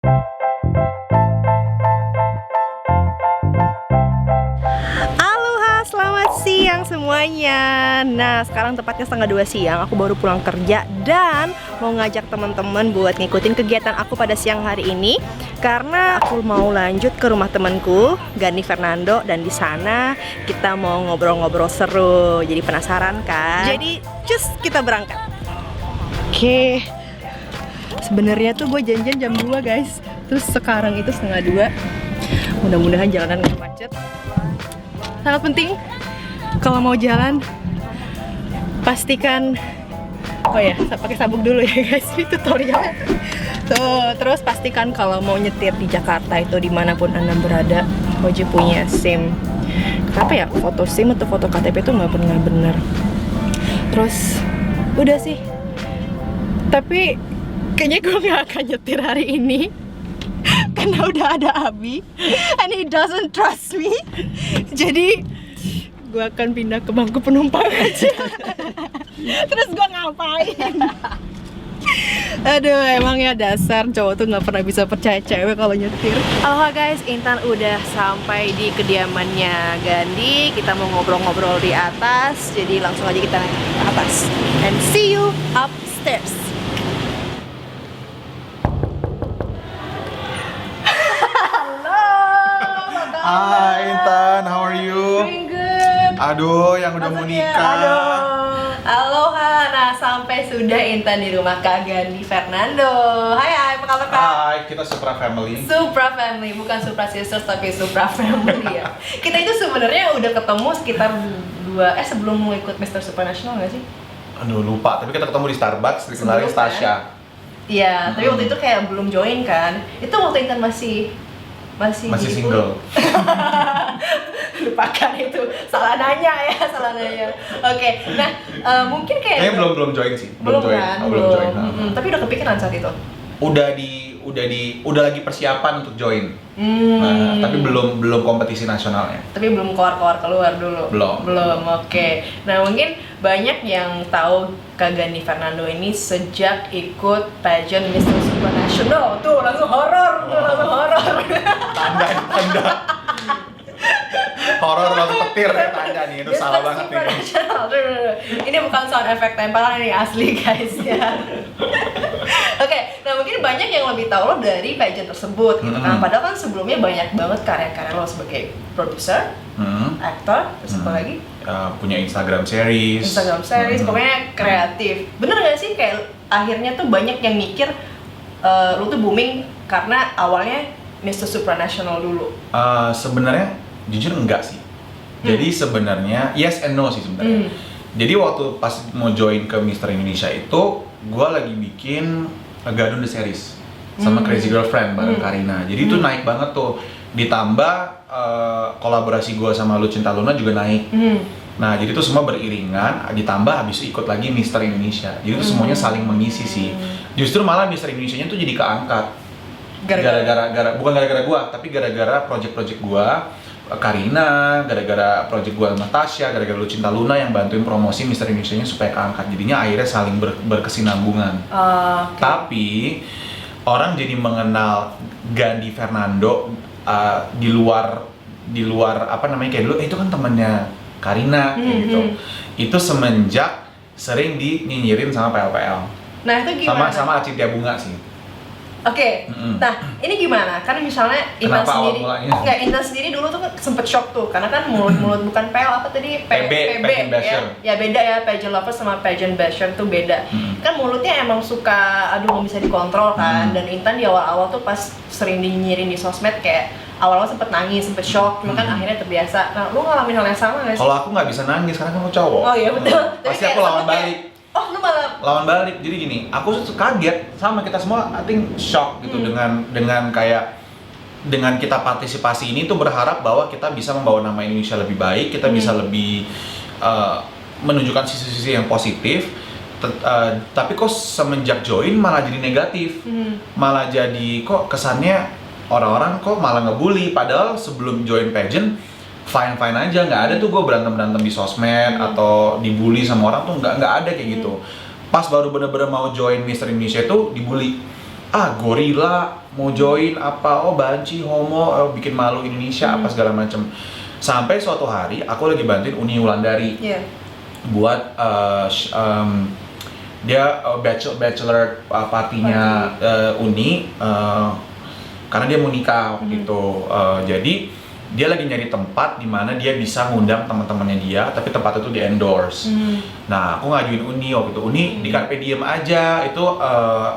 Aloha, selamat siang semuanya. Nah, sekarang tepatnya 1:30 siang. Aku baru pulang kerja dan mau ngajak teman-teman buat ngikutin kegiatan aku pada siang hari ini. Karena aku mau lanjut ke rumah temanku, Gani Fernando, dan di sana kita mau ngobrol-ngobrol seru. Jadi penasaran kan? Jadi, cus kita berangkat. Oke. Sebenarnya tuh gue janjian jam 2 guys. Terus sekarang itu 1:30. Mudah-mudahan jalanan nggak macet. Sangat penting kalau mau jalan pastikan pakai sabuk dulu ya guys, ini tutorial. Tuh, terus pastikan kalau mau nyetir di Jakarta itu dimanapun Anda berada wajib punya SIM. Kenapa ya foto SIM atau foto KTP itu nggak pernah bener. Terus udah sih. Tapi kayaknya gue nggak akan nyetir hari ini karena udah ada Abi and he doesn't trust me. Jadi gue akan pindah ke bangku penumpang aja. Terus gue ngapain? Aduh, emang ya dasar cowok tuh nggak pernah bisa percaya cewek kalau nyetir. Aloha guys, Intan udah sampai di kediamannya Gandhi. Kita mau ngobrol-ngobrol di atas, jadi langsung aja kita naik ke atas. And see you upstairs. Hai Intan, how are you? Doing good. Aduh, yang udah mau nikah. Aduh. Aloha, nah sampai sudah Intan di rumah Kak Gani Fernando. Hai, apa kabar Kak? Hai, kita Supra Family. Supra Family, bukan Supra Sisters tapi Supra Family ya. Kita itu sebenarnya udah ketemu sekitar sebelum mau ikut Mr. Supranational nggak sih? Aduh, lupa, tapi kita ketemu di Starbucks, dikenalin Sebelum, Stasha. Iya, tapi waktu itu kayak belum join kan. Itu waktu Intan masih single. Lupakan itu, salah nanya. Oke, nah mungkin kayak Kayaknya belum join sih. belum join. kan, Oh, belum. join. Tapi udah kepikiran saat itu. Udah lagi persiapan untuk join. Nah, tapi belum kompetisi nasionalnya. Tapi belum keluar dulu. Belum. Oke. Nah, mungkin banyak yang tahu Kak Gani Fernando ini sejak ikut pageant Mr. Supranational. Tuh langsung horor. Tanda. Horor langsung petir ya tanda nih, itu salah banget nih. Supranational. Ini bukan sound effect tempelan, ini asli guys ya. Oke, nah mungkin banyak yang lebih tahu lo dari pageant tersebut gitu kan. Padahal kan sebelumnya banyak banget karya-karya lo sebagai produser, aktor, terus apa lagi? Punya Instagram series, pokoknya kreatif. Bener gak sih kayak akhirnya tuh banyak yang mikir lo tuh booming karena awalnya Mr. Supranational dulu? Sebenarnya jujur enggak sih. Jadi sebenarnya yes and no sih sebenarnya. Jadi waktu pas mau join ke Mister Indonesia itu, gue lagi bikin Gadun The Series sama Crazy Girlfriend bareng Karina. Jadi itu naik banget tuh. Ditambah kolaborasi gue sama Lucinta Luna juga naik. Nah jadi itu semua beriringan. Ditambah habis itu ikut lagi Mister Indonesia. Jadi itu semuanya saling mengisi sih. Justru malah Mister Indonesianya tuh jadi keangkat. Bukan gara-gara gue, tapi gara-gara project-project gue. Karina, gara-gara project gue sama Tasya, gara-gara Lucinta Luna yang bantuin promosi Mister Indonesia-nya supaya keangkat. Jadinya akhirnya saling berkesinambungan. Okay. Tapi orang jadi mengenal Gani Fernando di luar apa namanya, kayak dulu itu kan temannya Karina kayak gitu. Itu semenjak sering dinyinyirin sama PLPL. Nah itu gimana? Sama Cintia Bunga sih. Oke, nah ini gimana? Karena misalnya Intan sendiri dulu tuh sempet shock tuh, karena kan mulut bukan PL apa tadi? PB ya beda ya, pageant lover sama pageant basher tuh beda. Kan mulutnya emang suka, nggak bisa dikontrol kan. Dan Intan di awal-awal tuh pas sering dinyirin di sosmed kayak awal-awal sempet nangis, sempet shock, cuma kan akhirnya terbiasa. Nah, lu ngalamin hal yang sama nggak sih? Kalau aku nggak bisa nangis karena kan aku cowok. Oh iya betul. Pasti aku lawan balik. Oh, lu malah lawan balik. Jadi gini, aku tuh kaget sama kita semua, I think shock gitu dengan kita partisipasi ini tuh berharap bahwa kita bisa membawa nama Indonesia lebih baik, kita bisa lebih menunjukkan sisi-sisi yang positif. Tapi kok semenjak join malah jadi negatif. Malah jadi kok kesannya orang-orang kok malah ngebully, padahal sebelum join pageant fine aja, nggak ada tuh gue berantem di sosmed atau dibully sama orang tuh nggak ada kayak gitu. Pas baru bener-bener mau join Mister Indonesia itu dibully gorila mau join apa, banci, homo, bikin malu Indonesia apa segala macem. Sampai suatu hari aku lagi bantuin Uni Wulandari buat dia bachelor partinya Uni, karena dia mau nikah waktu itu. Jadi dia lagi nyari tempat di mana dia bisa ngundang teman-temannya dia, tapi tempat itu di endorse. Nah, aku ngajuin Uni waktu itu. Uni di Carpe Diem aja, itu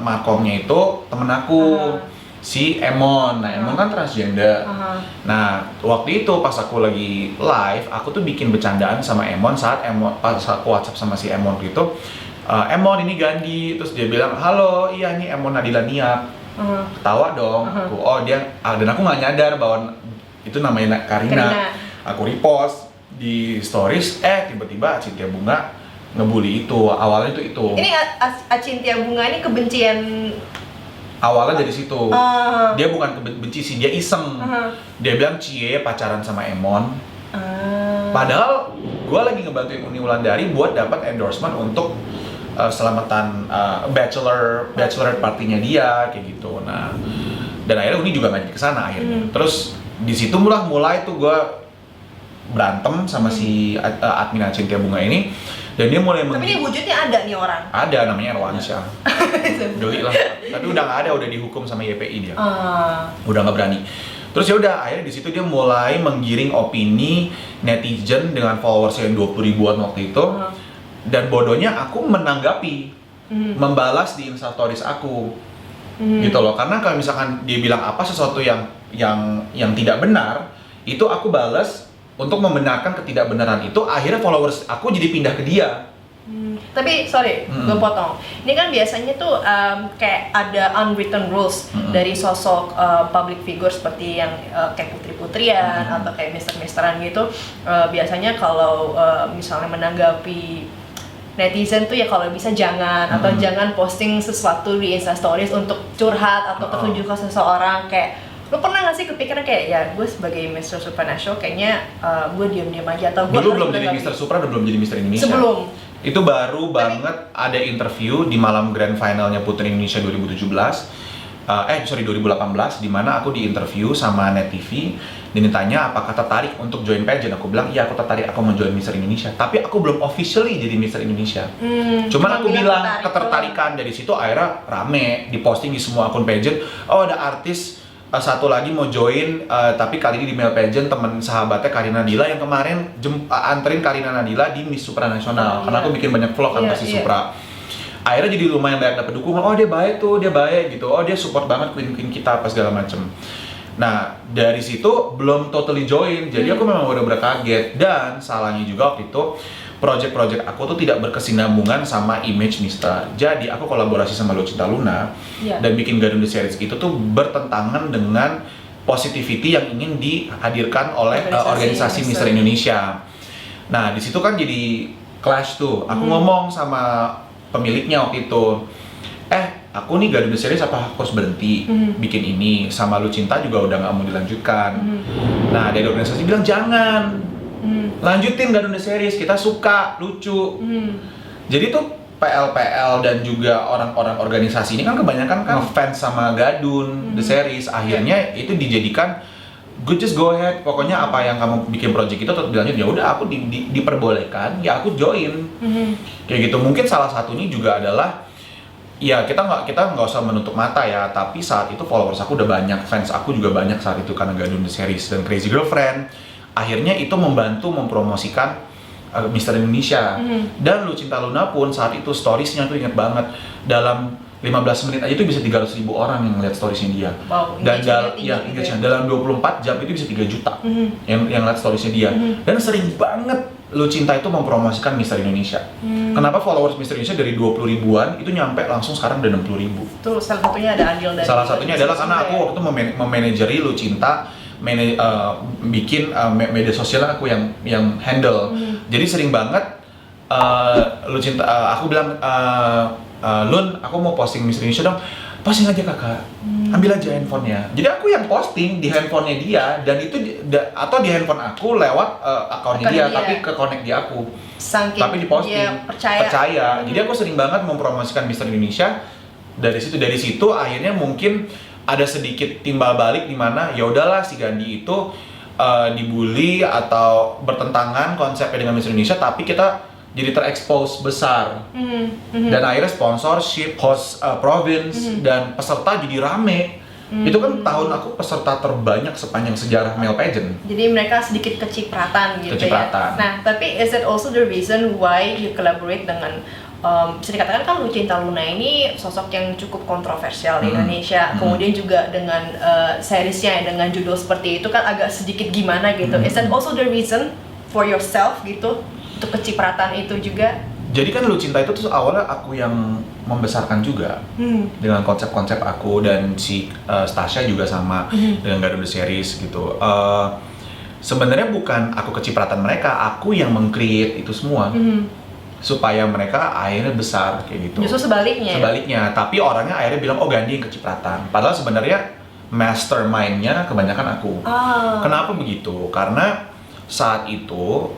makomnya itu temen aku, si Emon. Nah, Emon kan transgender. Nah, waktu itu pas aku lagi live, aku tuh bikin bercandaan sama Emon saat pas aku WhatsApp sama si Emon gitu. Emon ini Gandhi, terus dia bilang, halo, iya nih Emon Nadila Niak. Ketawa dong. Dan aku nggak nyadar bahwa itu namanya Karina. Aku repost di stories, tiba-tiba Cintia Bunga ngebully itu. Awalnya itu. Ini Cintia Bunga ini kebencian. Awalnya dari situ. Dia bukan benci sih, dia iseng. Dia bilang Cie pacaran sama Emon. Padahal gue lagi ngebantuin Uni Wulandari buat dapat endorsement untuk selamatan bachelor partinya dia kayak gitu. Nah, dan akhirnya Uni juga nggak jadi kesana akhirnya. Terus di situ mulai tuh gue berantem sama si admin Cintia Bunga ini, dan dia mulai Tapi ini wujudnya ada nih orang. Ada, namanya Erwansyah. Geli lah. Tapi udah nggak ada, udah dihukum sama YPI dia. Udah nggak berani. Terus ya udah, akhirnya di situ dia mulai menggiring opini netizen dengan followers yang 20 ribuan waktu itu. Dan bodohnya aku menanggapi, membalas di instastories aku, gitu loh. Karena kalau misalkan dia bilang apa sesuatu yang tidak benar, itu aku balas untuk membenarkan ketidakbenaran itu. Akhirnya followers aku jadi pindah ke dia. Tapi sorry, gue potong. Ini kan biasanya tuh kayak ada unwritten rules dari sosok public figure seperti yang kayak putri-putrian atau kayak mister-misteran gitu. Biasanya kalau misalnya menanggapi netizen tuh ya kalau bisa jangan, atau jangan posting sesuatu di Instastories untuk curhat atau tertuju ke seseorang. Kayak lu pernah gak sih kepikiran kayak, ya gue sebagai Mr. Supernatural kayaknya gue diam-diam aja, atau gue dulu belum jadi Mr. Supra dan belum jadi Mr. Indonesia. Sebelum itu baru banget ada interview di malam grand finalnya Putri Indonesia 2017, 2018, di mana aku diinterview sama Net TV dan ditanya apakah tertarik untuk join pageant. Aku bilang iya, aku tertarik, aku mau join Mr. Indonesia, tapi aku belum officially jadi Mr. Indonesia. Cuman aku bilang ketertarikan. Dari situ akhirnya rame, diposting di semua akun pageant. Ada artis satu lagi mau join, tapi kali ini di male pageant, teman sahabatnya Karina Nadila yang kemarin anterin Karina Nadila di Miss Supranasional. Karena aku bikin banyak vlog kan pasti Supra. Akhirnya jadi lumayan banyak dapet dukungan. Dia baik tuh, dia baik gitu. Dia support banget queen kita apa segala macem. Nah, dari situ belum totally join. Jadi aku memang udah kaget. Dan salahnya juga waktu itu project-project aku tuh tidak berkesinambungan sama image Mister. Jadi aku kolaborasi sama Lucinta Luna dan bikin Gadun The Series itu tuh bertentangan dengan positivity yang ingin dihadirkan oleh organisasi Mister Indonesia. Nah, di situ kan jadi clash tuh. Aku ngomong sama pemiliknya waktu itu, aku nih Gadun The Series apa harus berhenti bikin ini, sama Lucinta juga udah nggak mau dilanjutkan. Nah, dari organisasi bilang jangan, lanjutin Gadun The Series, kita suka, lucu. Jadi tuh PL dan juga orang-orang organisasi ini kan kebanyakan kan fans sama Gadun The Series. Akhirnya itu dijadikan just go ahead, pokoknya apa yang kamu bikin project itu tetap dilanjut. Ya udah, aku diperbolehkan, ya aku join. Kayak gitu. Mungkin salah satunya juga adalah ya kita nggak usah menutup mata ya, tapi saat itu followers aku udah banyak, fans aku juga banyak saat itu karena Gadun The Series dan Crazy Girlfriend. Akhirnya itu membantu mempromosikan Mister Indonesia. Dan Lucinta Luna pun saat itu storiesnya tuh inget banget, dalam 15 menit aja tuh bisa 300.000 orang yang ngeliat storiesnya dia. Dan dalam 24 jam itu bisa 3 juta yang ngeliat storiesnya dia. Dan sering banget Lucinta itu mempromosikan Mister Indonesia. Kenapa followers Mister Indonesia dari 20 ribuan itu nyampe langsung sekarang udah 60 ribu. Itu salah satunya ada andil dari. Salah satunya adalah karena aku waktu itu memanageri Lucinta, bikin media sosial aku yang handle. Jadi sering banget Lucinta, aku bilang, Lun, aku mau posting Mister Indonesia dong. Posting aja kakak, ambil aja handphonenya. Jadi aku yang posting di handphonenya dia, dan itu atau di handphone aku lewat akunnya dia, tapi ke connect di aku. Saking tapi diposting, percaya. Jadi aku sering banget mempromosikan Mister Indonesia Dari situ akhirnya mungkin ada sedikit timbal balik di mana ya udahlah si Gandhi itu dibully atau bertentangan konsepnya dengan Miss Indonesia, tapi kita jadi terekspos besar. Dan akhirnya sponsorship, host province, dan peserta jadi rame. Itu kan tahun aku peserta terbanyak sepanjang sejarah male pageant. Jadi mereka sedikit kecipratan gitu Kecipratan. ya. Nah, tapi is it also the reason why you collaborate dengan bisa dikatakan kan Lucinta Luna ini sosok yang cukup kontroversial di Indonesia. Kemudian juga dengan seriesnya dengan judul seperti itu kan agak sedikit gimana gitu. Is that also the reason for yourself gitu untuk kecipratan itu juga? Jadi kan Lucinta itu tuh awalnya aku yang membesarkan juga dengan konsep-konsep aku, dan si Stasha juga sama dengan Garuda Series gitu. Sebenarnya bukan aku kecipratan mereka, aku yang meng-create itu semua. Supaya mereka akhirnya besar kayak gitu. Justru sebaliknya. Sebaliknya, tapi orangnya akhirnya bilang oh Gandhi yang kecipratan. Padahal sebenarnya mastermind-nya kebanyakan aku. Kenapa begitu? Karena saat itu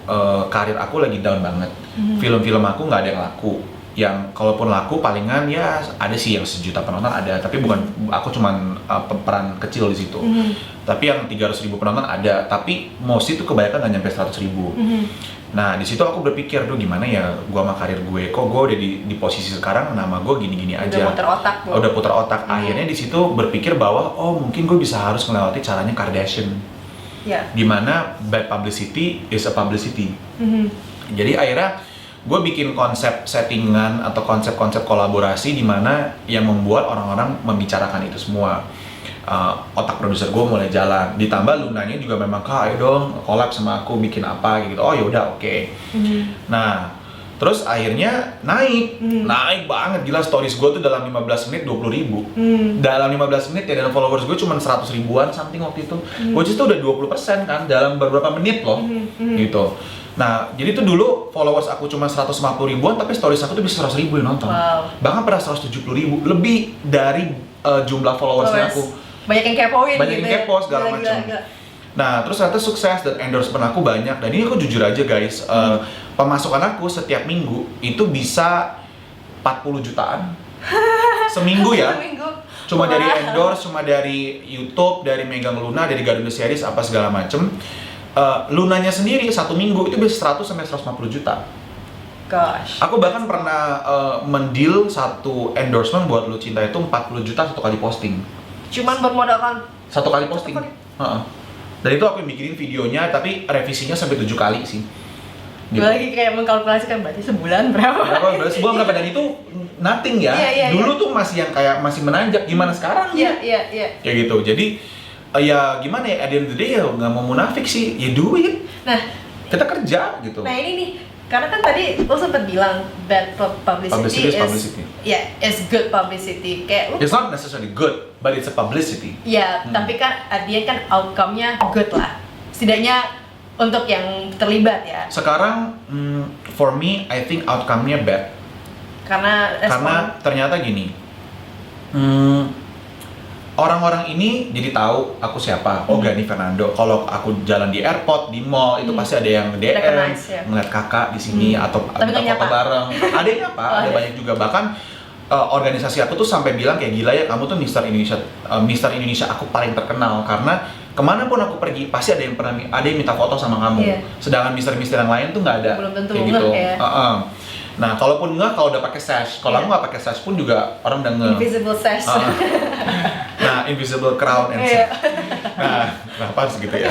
karir aku lagi down banget. Film-film aku nggak ada yang laku. Yang kalaupun laku palingan ya ada sih yang 1 juta penonton ada, tapi bukan aku cuman peran kecil di situ. Tapi yang 300.000 penonton ada, tapi most itu kebanyakan nggak nyampe 100.000. Nah di situ aku berpikir, duh gimana ya gua sama karir gue, kok gue udah di posisi sekarang nama gue gini-gini aja. Udah putar otak. Udah putar otak. Akhirnya di situ berpikir bahwa oh mungkin gue bisa harus melewati caranya Kardashian. Dimana bad publicity is a publicity. Jadi akhirnya gue bikin konsep settingan atau konsep-konsep kolaborasi di mana yang membuat orang-orang membicarakan itu semua. Otak produser gue mulai jalan, ditambah Lunanya juga memang ayo dong collab sama aku bikin apa gitu. Oh yaudah oke. Nah terus akhirnya naik banget, gila. Stories gue tuh dalam 15 menit 20.000. Dalam 15 menit ya, dan followers gue cuma 100 ribuan something waktu itu. Which is tuh udah 20% kan dalam beberapa menit loh gitu. Nah jadi tuh dulu followers aku cuma 150 ribuan, tapi stories aku tuh bisa 100 ribu yang nonton. Bahkan pernah 170 ribu, lebih dari jumlah followersnya aku. Banyak yang kepoin Banyak yang kepo segala macam. Nah terus ternyata sukses dan endorsement aku banyak. Dan ini aku jujur aja guys, pemasukan aku setiap minggu itu bisa 40 jutaan seminggu ya. Cuma dari endorse, cuma dari YouTube, dari Megang Luna, dari Garuda Series apa segala macem. Lunanya sendiri satu minggu itu bisa 100 sampai 150 juta. Gosh. Aku bahkan pernah mendeal satu endorsement buat Lucinta itu 40 juta satu kali posting. Cuman bermodalkan satu kali posting. Dan itu aku yang bikinin videonya, tapi revisinya sampai 7 kali sih. Gitu. Gue lagi kayak mengkalkulasikan berarti sebulan berapa? Sebulan berapa, dan itu nothing ya. Dulu tuh masih yang kayak masih menanjak, gimana sekarang ya? Ya gitu. Jadi ya gimana ya, at the end of the day ya nggak mau munafik sih, ya duit. Nah kita kerja gitu. Nah ini nih, karena kan tadi lo sempat bilang bad publicity is good publicity. Kayak it's not necessarily good, but it's a publicity. Tapi kan at the end kan outcome-nya good lah. Setidaknya untuk yang terlibat ya. Sekarang for me I think outcome-nya bad. Karena ternyata gini. Orang-orang ini jadi tahu aku siapa. Oh Gandhi Fernando. Kalau aku jalan di airport, di mall, itu pasti ada yang DM, ngeliat kakak di sini atau foto bareng. Ada yang nyapa, ada banyak juga. Bahkan organisasi aku tuh sampai bilang kayak gila ya, kamu tuh Mister Indonesia aku paling terkenal, karena kemanapun aku pergi pasti ada yang minta foto sama kamu. Sedangkan Mister yang lain tuh nggak ada. Belum tentu kayak gitu. Ya. Nah, kalaupun kalau udah pakai sash, kalau aku nggak pakai sash pun juga orang udah invisible sash. Nah, invisible crown and sash. Nah, kenapa harus gitu ya?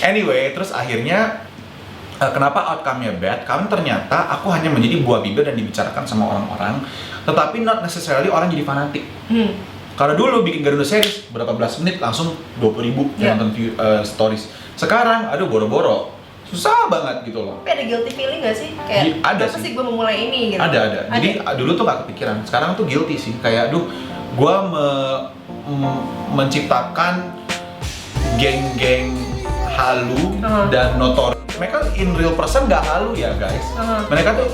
Anyway, terus akhirnya kenapa outcome-nya bad? Karena ternyata aku hanya menjadi buah bibir dan dibicarakan sama orang-orang, tetapi not necessarily orang jadi fanatik. Karena dulu bikin Garuda Series berapa belas menit langsung 20.000 yang nonton stories. Sekarang, aduh boro-boro. Susah banget gitu loh. Tapi ada guilty feeling gak sih? Kayak, kenapa sih gue memulai ini gitu? Ada. Jadi dulu tuh gak kepikiran, sekarang tuh guilty sih. Kayak, gue menciptakan geng-geng halu dan notor. Mereka in real person gak halu ya guys. Mereka tuh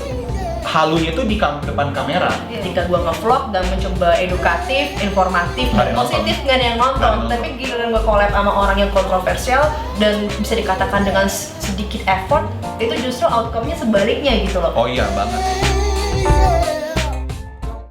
halunya tuh di depan kamera. Ketika gue nge-vlog dan mencoba edukatif, informatif, dan positif, nggak ada yang nonton. Tapi giliran gue collab sama orang yang kontroversial dan bisa dikatakan dengan sedikit effort, itu justru outcome-nya sebaliknya gitu loh. Oh iya banget.